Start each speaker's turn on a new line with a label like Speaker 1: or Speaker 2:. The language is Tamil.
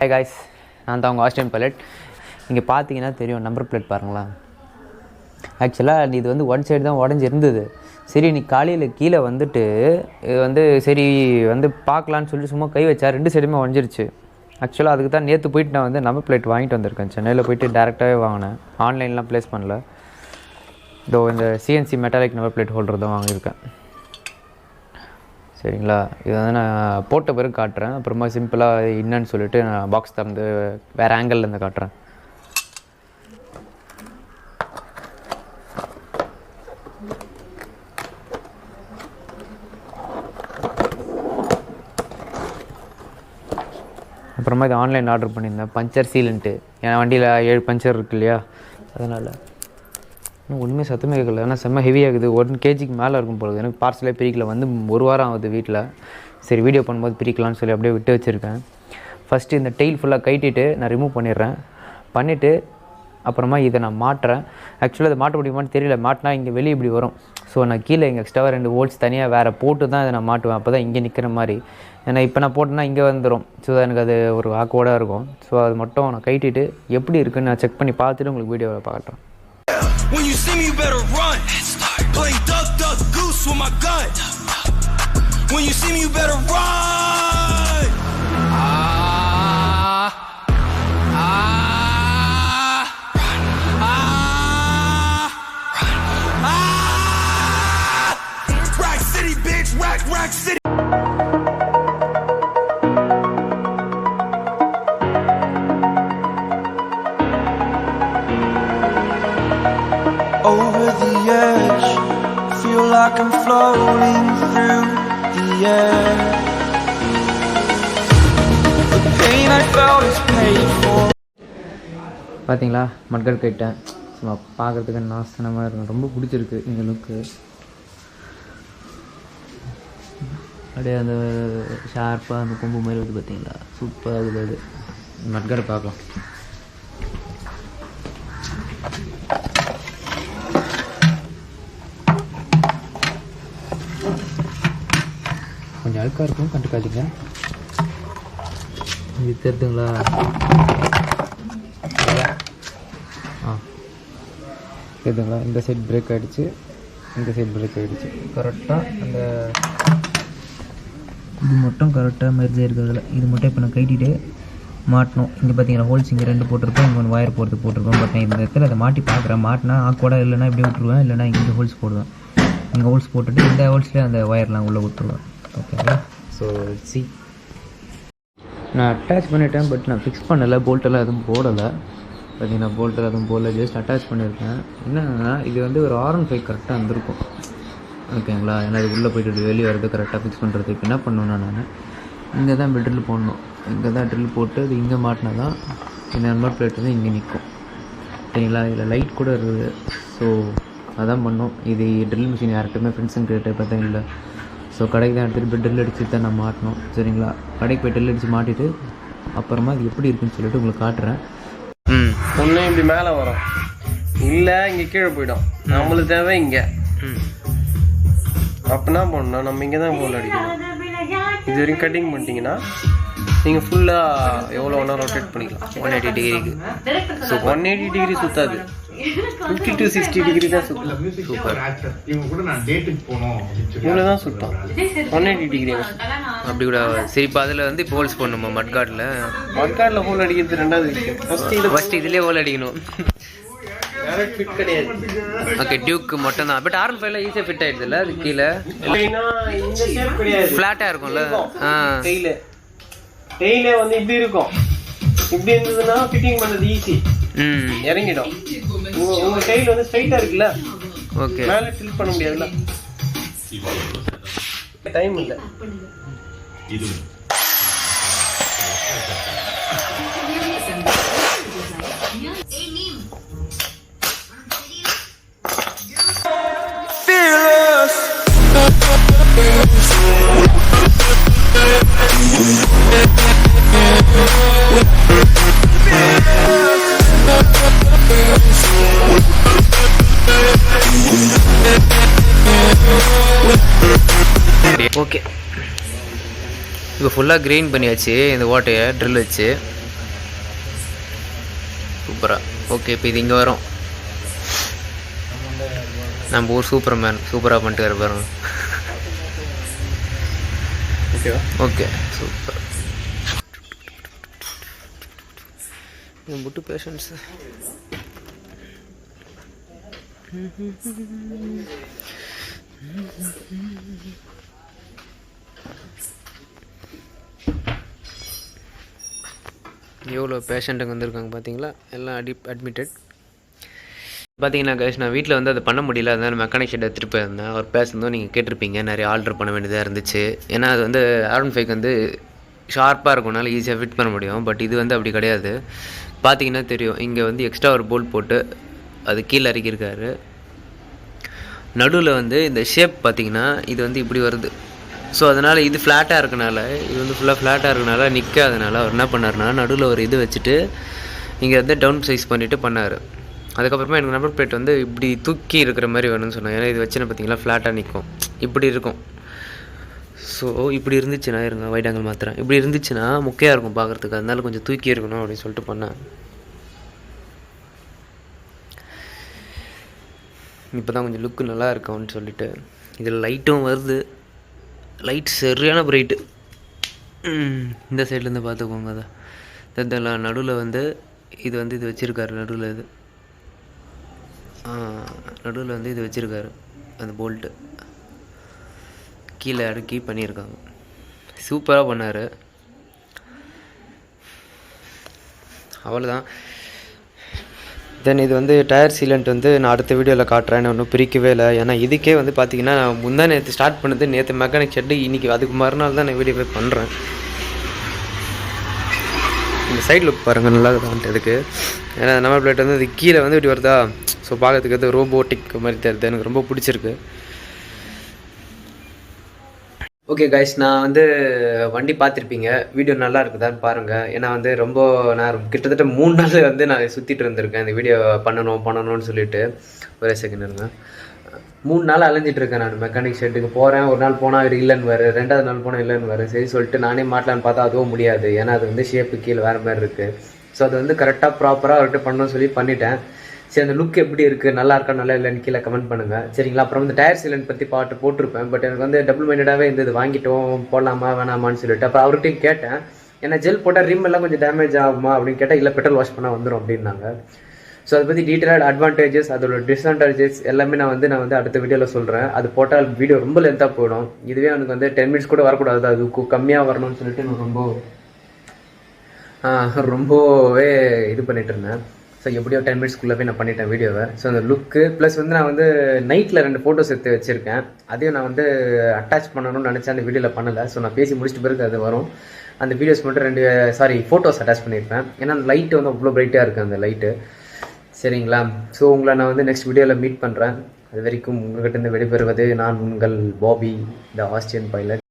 Speaker 1: Hi guys, நான் தான் உங்கள் ஆஸ்ட்ரியன் பைலட். இங்கே பார்த்தீங்கன்னா தெரியும் நம்பர் பிளேட் பாருங்களா. ஆக்சுவலாக இது வந்து ஒன் சைடு தான் உடஞ்சி இருந்தது. சரி நீ காலையில் கீழே வந்துட்டு இது வந்து சரி வந்து பார்க்கலான்னு சொல்லிட்டு சும்மா கை வச்சா 2 சைடுமே உடஞ்சிருச்சு. ஆக்சுவலாக அதுக்கு தான் நேற்று போயிட்டு நான் வந்து நம்பர் பிளேட் வாங்கிட்டு வந்திருக்கேன். சென்னையில் போயிட்டு டேரெக்டாகவே வாங்கினேன், ஆன்லைன்லாம் ப்ளேஸ் பண்ணல. இதோ இந்த CNC metallic number plate holder தான் வாங்கியிருக்கேன். சரிங்களா, இதை வந்து நான் போட்ட பிறகு காட்டுறேன். அப்புறமா சிம்பிளாக என்னன்னு சொல்லிட்டு நான் பாக்ஸ் திறந்து வேறு ஆங்கிள்லேருந்து காட்டுறேன். அப்புறமா இது ஆன்லைன் ஆர்டர் பண்ணியிருந்தேன், பஞ்சர் சீலன்ட்டு. என் வண்டியில் 7 பஞ்சர் இருக்கு இல்லையா, அதனால் இன்னும் ஒன்றுமே சத்தமே கேட்கல. ஏன்னா செம்ம ஹெவியாகுது, 1 kgக்கு மேலே இருக்கும் போகுது. எனக்கு பார்சலே பிரிக்கல, வந்து 1 வாரம் ஆகுது வீட்டில். சரி வீடியோ பண்ணும்போது பிரிக்கலான்னு சொல்லி அப்படியே விட்டு வச்சுருக்கேன். ஃபஸ்ட்டு இந்த டெயில் ஃபுல்லாக கைட்டிட்டு நான் ரிமூவ் பண்ணிடுறேன். பண்ணிவிட்டு அப்புறமா இதை நான் மாட்டுறேன். ஆக்சுவலாக அதை மாட்ட முடியுமான்னு தெரியல, மாட்டினா இங்கே வெளியே இப்படி வரும். ஸோ நான் கீழே இங்கே எக்ஸ்ட்ராவாக 2 வோல்ட்ஸ் தனியாக வேறு போட்டு தான் இதை நான் மாட்டுவேன். அப்போ தான் இங்கே நிற்கிற மாதிரி. ஏன்னா இப்போ நான் போட்டேன்னா இங்கே வந்துடும். ஸோ எனக்கு அது ஒரு ஆக்வர்டாக இருக்கும். ஸோ அது மட்டும் நான் கைட்டிட்டு எப்படி இருக்குன்னு நான் செக் பண்ணி பார்த்துட்டு உங்களுக்கு வீடியோவில் பார்க்குறேன். When you see me you better run. Playing duck duck goose with my gun. When you see me you better run. Rack City bitch, rack city.
Speaker 2: Over the edge, feel like I'm floating through the air. The pain I felt is paid for.
Speaker 1: பார்த்தீங்களா, மட்கட் கைட்டேன். சும்மா பார்க்குறதுக்கு நாசனமாக இருக்கும். ரொம்ப பிடிச்சிருக்கு இந்த லுக்கு. அப்படியே அந்த ஷார்ப்பாக அந்த கொம்பு மாதிரி வருது பார்த்தீங்களா, சூப்பராக இருக்குது. அது மட்கடை பார்க்கலாம். கொஞ்சம் அழுக்காக இருக்கும், கண்டுக்காதீங்க. இது தெரியுதுங்களா, தெரியுதுங்களா, இந்த சைட் பிரேக் ஆகிடுச்சு, இந்த சைட் பிரேக் ஆகிடுச்சு. கரெக்டாக அந்த இது மட்டும் கரெக்டாக மெர்ஜ் இருக்கிறதுல இது மட்டும் இப்போ நான் கைட்டிட்டு மாட்டணும். இங்கே பார்த்தீங்கன்னா ஹோல்ஸ் இங்கே 2 போட்டிருக்கோம், இங்கே 1 ஒயர் போகிறது போட்டிருக்கோம். பட் நான் இந்த இடத்துல அதை மாட்டி பார்க்குறேன். மாட்டினா ஆக்வர்டாக இல்லைனா இப்படி விட்டுருவேன், இல்லைனா இங்கே ஹோல்ஸ் போடுவேன். இங்கே ஹோல்ஸ் போட்டுட்டு இந்த ஹோல்ஸ்லேயே அந்த ஒயர்லாம் உள்ளே விட்டுருவேன். ஓகேங்களா, ஸோ சி நான் அட்டாச் பண்ணிட்டேன். பட் நான் ஃபிக்ஸ் பண்ணலை, போல்ட்டெல்லாம் எதுவும் போடலை. பார்த்தீங்கன்னா போல்ட்டெல்லாம் எதுவும் போடலை, ஜஸ்ட் அட்டாச் பண்ணியிருக்கேன். என்னென்னா இது வந்து ஒரு R15 கரெக்டாக இருந்திருக்கும். ஓகேங்களா, ஏன்னா இது உள்ளே போய்ட்டு வெளியே வரது கரெக்டாக ஃபிக்ஸ் பண்ணுறதுக்கு என்ன பண்ணுவேன்னா, நான் இங்கே தான் ட்ரில் போடணும். இங்கே தான் ட்ரில் போட்டு இது இங்கே மாட்டினா தான் இந்த நம்பர் பிளேட் வந்து இங்கே நிற்கும். சரிங்களா, இதில் லைட் கூட இருக்குது. ஸோ அதான் பண்ணோம். இது ட்ரில் மிஷின் யார்கிட்டையுமே ஃப்ரெண்ட்ஸுங்க கிட்ட பார்த்தா இல்லை. ஸோ கடைக்கு தான் எடுத்துகிட்டு போய் ட்ரில் அடிச்சு தான் நான் மாட்டணும். சரிங்களா, கடைக்கு போய் ட்ரில் அடித்து மாட்டிட்டு அப்புறமா அது எப்படி இருக்குன்னு சொல்லிட்டு உங்களுக்கு காட்டுறேன்.
Speaker 3: ஒன்று இப்படி மேலே வரும், இல்லை இங்கே கீழே போயிடும். நம்மளுக்கு தேவை இங்கே. அப்படின்னா போடணும், நம்ம இங்கே தான் போல் அடிக்கணும். இது வரைக்கும் கட்டிங் பண்ணிட்டீங்கன்னா நீங்கள் ஃபுல்லாக எவ்வளோ ஒன்றா ரொட்டேட் பண்ணிக்கலாம் 180 டிகிரிக்கு. ஸோ 180 டிகிரி சுற்றாது, 50 to 60 டிகிரி தான் சுற்றும். சூப்பர், இவ்வளோ தான் சுத்தம், 180 டிகிரி அப்படி கூட. சரி, இப்போ அதில் வந்து இப்போ ஹோல்ஸ் போடணுமா மட்கார்டில் ஹோல் அடிக்கிறது 2வது விஷயம். ஃபஸ்ட்டு இதுலேயே ஹோல் அடிக்கணும். ஃபிட் கிடையாது. ஓகே, டியூக்கு மட்டும் தான். பட் R15 ஈஸியாக ஃபிட் ஆகிடுதுல்ல, அது கீழே ஃப்ளாட்டாக இருக்கும்ல. டெய்லே வந்து இப்படி இருக்கும். இப்படி இருந்ததுன்னா ஃபிட்டிங் பண்ணது ஈஸி, இறங்கிடும். உங்கள் டெய்ல் வந்து ஸ்ட்ரைட்டாக இருக்குல்ல,
Speaker 1: ஓகே,
Speaker 3: மேலே டில்ட் பண்ண முடியாதுல்ல, டைம் இல்லை.
Speaker 1: ஓகே, இப்போ ஃபுல்லாக கிரைண்ட் பண்ணியாச்சு இந்த ஓட்டையை ட்ரில் வச்சு.
Speaker 3: சூப்பராக. ஓகே, இப்போ இது இங்கே வரும். நம்ம ஊர் சூப்பர்மேன் சூப்பராக பண்ணிட்டு வர பாருங்க. ஓகேவா? Okay, super. புட்டு பேஷன்ஸு எவ்வளோ பேஷண்ட்டுங்க வந்திருக்காங்க பார்த்தீங்களா? எல்லாம் அட்மிட்டட். பார்த்தீங்கன்னா கைஸ், நான் வீட்டில் வந்து அதை பண்ண முடியல, அதனால் மெக்கானிக் ஷெட் எடுத்துகிட்டு போயிருந்தேன். அவர் பேசுனதும் நீங்கள் கேட்டிருப்பீங்க, நிறைய ஆல்ட்ரு பண்ண வேண்டியதாக இருந்துச்சு. ஏன்னா அது வந்து R15 வந்து ஷார்ப்பாக இருக்கும்னால ஈஸியாக ஃபிட் பண்ண முடியும். பட் இது வந்து அப்படி கிடையாது. பார்த்தீங்கன்னா தெரியும், இங்கே வந்து எக்ஸ்ட்ரா ஒரு போல்ட் போட்டு அது கீழே இறக்கியிருக்காரு. நடுவில் வந்து இந்த ஷேப் பார்த்தீங்கன்னா இது வந்து இப்படி வருது. ஸோ அதனால் இது ஃப்ளாட்டாக இருக்கனால, இது வந்து ஃபுல்லாக ஃப்ளாட்டாக இருக்கனால நிற்காதனால அவர் என்ன பண்ணார்னா நடுவில் ஒரு இது வச்சுட்டு இங்கே வந்து டவுன் சைஸ் பண்ணிவிட்டு பண்ணார். அதுக்கப்புறமா எனக்கு நம்பர் பிளேட் வந்து இப்படி தூக்கி இருக்கிற மாதிரி வேணும்னு சொன்னாங்க. ஏன்னா இது வச்சுன்னு பார்த்தீங்களா ஃப்ளாட்டாக நிற்கும், இப்படி இருக்கும். ஸோ இப்படி இருந்துச்சுன்னா இருங்க வைட் ஆங்கிள் மாத்திரம், இப்படி இருந்துச்சுன்னா முக்கியம் இருக்கும் பார்க்குறதுக்கு, அதனால கொஞ்சம் தூக்கி இருக்கணும் அப்படின்னு சொல்லிட்டு பண்ணேன். இப்போ தான் கொஞ்சம் லுக்கு நல்லா இருக்கும்னு சொல்லிட்டு. இதில் லைட்டும் வருது, லைட் சரியான பிரைட்டு. இந்த சைட்லேருந்து பார்த்துக்கோங்க. அதை நடுவில் வந்து இது வந்து இது வச்சுருக்காரு. நடுவில் வந்து இது வச்சுருக்காரு, அந்த போல்ட்டு கீழே அடுக்கி பண்ணியிருக்காங்க. சூப்பராக பண்ணார். அவ்வளோதான். தென் இது வந்து டயர் சீலண்ட் வந்து நான் அடுத்த வீடியோவில் காட்டுறேன். நான் ஒன்றும் பிரிக்கவே இல்லை. ஏன்னா இதுக்கே வந்து பார்த்தீங்கன்னா முந்தா நேற்று ஸ்டார்ட் பண்ணது, நேற்று மெக்கானிக் ஷெட்டு, இன்றைக்கி அதுக்கு மறுநாள் தான் நான் வீடியோவே பண்ணுறேன். இந்த சைட் லுக் பாருங்கள், நல்லா இருக்குதான்ட்டு இதுக்கு. ஏன்னா நம்பர் பிளேட் வந்து இது கீழே வந்து இப்படி வருதா, ஸோ பார்க்கறதுக்கு அது ரோபோட்டிக் மாதிரி தெரியுது. எனக்கு ரொம்ப பிடிச்சிருக்கு. ஓகே கைஸ், நான் வந்து வண்டி பார்த்துருப்பீங்க. வீடியோ நல்லா இருக்குதான்னு பாருங்கள். ஏன்னா வந்து நான் கிட்டத்தட்ட 3 நாள் வந்து நான் சுற்றிட்டு இருந்திருக்கேன் இந்த வீடியோ பண்ணணும்னு சொல்லிட்டு. ஒரே செகண்ட் இருங்க. 3 நாள் அலைஞ்சிட்டு இருக்கேன் நான். மெக்கானிக் ஷெட்டுக்கு போகிறேன், ஒரு நாள் போனால் அவர் இல்லைன்னு வரு, 2வது நாள் போனால் இல்லைன்னு வரு. சரி சொல்லிட்டு நானே மாட்டலான்னு பார்த்தா அதுவும் முடியாது. ஏன்னா அது வந்து ஷேப்பு கீழே வேறு மாதிரி இருக்குது. ஸோ அது வந்து கரெக்டாக ப்ராப்பராக அவர்கிட்ட பண்ணணும்னு சொல்லி பண்ணிட்டேன். சரி, அந்த லுக் எப்படி இருக்குது, நல்லா இருக்கா நல்லா இல்லைன்னு கீழே கமெண்ட் பண்ணுங்கள், சரிங்களா? அப்புறம் வந்து டயர் சீலண்ட் பற்றி போட்டிருப்பேன். பட் எனக்கு வந்து டபுள் மைண்டடாகவே இருந்தது, வாங்கிட்டோம் போடலாமா வேணாமான்னு சொல்லிட்டு. அப்புறம் அவர்கிட்டையும் கேட்டேன், ஏன்னா ஜெல் போட்டால் ரிம் எல்லாம் கொஞ்சம் டேமேஜ் ஆகுமா அப்படின்னு கேட்டால், இல்லை பெட்ரோல் வாஷ் பண்ணால் வந்துடும் அப்படின்னாங்க. ஸோ அதை பற்றி டீட்டெயிலாக அட்வான்டேஜஸ் அதோட டிஸ்அட்வான்டேஜஸ் எல்லாமே நான் வந்து அடுத்த வீடியோவில் சொல்கிறேன். அது போட்டால் வீடியோ ரொம்ப லென்த்தாக போயிடும். இதுவே எனக்கு வந்து 10 மினிட்ஸ் கூட வரக்கூடாது, அது கம்மியாக வரணும்னு சொல்லிட்டு நான் ரொம்பவே இது பண்ணிட்டு இருந்தேன். ஸோ எப்படியோ 10 மினிட்ஸ்க்குள்ளே நான் பண்ணிட்டேன் வீடியோவை. ஸோ அந்த லுக்கு ப்ளஸ் வந்து நான் வந்து நைட்டில் 2 ஃபோட்டோஸ் எடுத்து வச்சுருக்கேன். அதையும் நான் வந்து அட்டாச் பண்ணணும்னு நினச்சேன், அந்த வீடியோவில் பண்ணலை. ஸோ நான் பேசி முடிச்சிட்டு பிறகு அது வரும். அந்த வீடியோஸ் மட்டும் ஃபோட்டோஸ் அட்டாச் பண்ணியிருப்பேன். ஏன்னா அந்த லைட்டு வந்து அவ்வளோ பிரைட்டாக இருக்குது அந்த லைட்டு, சரிங்களா? ஸோ உங்களை நான் வந்து நெக்ஸ்ட் வீடியோவில் மீட் பண்ணுறேன். அது வரைக்கும் உங்கள்கிட்ட இருந்து விடைபெறுவது நான் உங்கள் பாபி, த ஆஸ்ட்ரியன் பைலட்.